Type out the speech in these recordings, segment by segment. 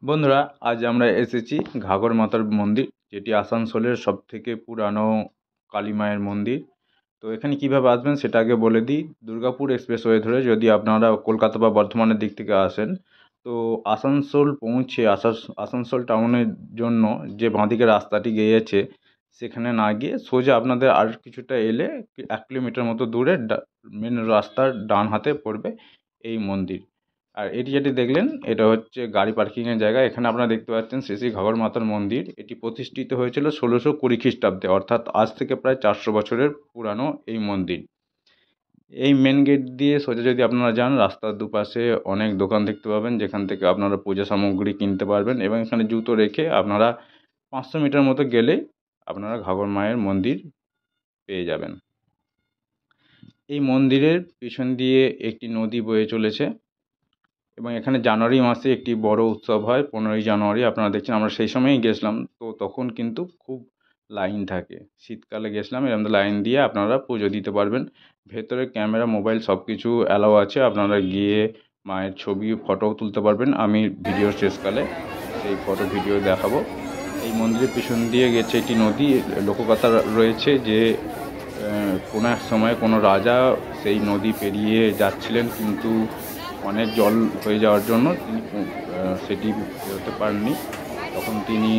বন্ধুরা, আজ আমরা এসেছি ঘাঘর মাতার মন্দির, যেটি আসানসোলের সবথেকে পুরানো কালী মায়ের মন্দির। তো এখানে কিভাবে আসবেন সেটা আগে বলে দিই। দুর্গাপুর এক্সপ্রেসওয়ে ধরে যদি আপনারা কলকাতা বা বর্ধমানের দিক থেকে আসেন, তো আসানসোল পৌঁছে আসানসোল টাউনের জন্য যে বাঁদিকে রাস্তাটি গিয়েছে, সেখানে না গিয়ে সোজা আপনাদের আর কিছুটা এলে 1 কিলোমিটার মতো দূরে মেন রাস্তার ডান হাতে পড়বে এই মন্দির। আর এটি যেটি দেখলেন, এটা হচ্ছে গাড়ি পার্কিংয়ের জায়গা। এখানে আপনারা দেখতে পাচ্ছেন শ্রী শ্রী ঘাঘর মাতার মন্দির। এটি প্রতিষ্ঠিত হয়েছিল 1620 খ্রিস্টাব্দে, অর্থাৎ আজ থেকে প্রায় 400 বছরের পুরানো এই মন্দির। এই মেন গেট দিয়ে সোজা যদি আপনারা যান, রাস্তার দুপাশে অনেক দোকান দেখতে পাবেন, যেখান থেকে আপনারা পূজা সামগ্রী কিনতে পারবেন, এবং এখানে জুতো রেখে আপনারা 500 মিটার মতো গেলেই আপনারা ঘাঘর মায়ের মন্দির পেয়ে যাবেন। এই মন্দিরের পিছন দিয়ে একটি নদী বয়ে চলেছে, এবং এখানে জানুয়ারি মাসে একটি বড় উৎসব হয়, 15ই জানুয়ারি। আপনারা দেখছেন, আমরা সেই সময়ই গেছিলাম, তো তখন কিন্তু খুব লাইন থাকে। শীতকালে গেছিলাম, এরকম লাইন দিয়ে আপনারা পুজো দিতে পারবেন। ভেতরে ক্যামেরা, মোবাইল সব কিছু অ্যালাউ আছে, আপনারা গিয়ে মায়ের ছবি, ফটোও তুলতে পারবেন। আমি ভিডিওর শেষকালে সেই ফটো ভিডিও দেখাবো। এই মন্দিরের পিছন দিয়ে গেছে একটি নদী। লোককথা রয়েছে যে কোনো এক সময় কোনো রাজা সেই নদী পেরিয়ে যাচ্ছিলেন, কিন্তু অনেক জল হয়ে যাওয়ার জন্য তিনি সেটি পেরোতে পারেননি। তখন তিনি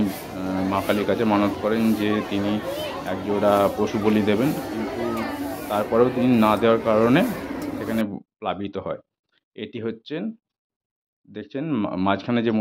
মা কালীর কাছে মানত করেন যে তিনি একজোড়া পশু বলি দেবেন, কিন্তু তারপরেও তিনি না দেওয়ার কারণে সেখানে প্লাবিত হয়। এটি হচ্ছেন, দেখছেন মাঝখানে যে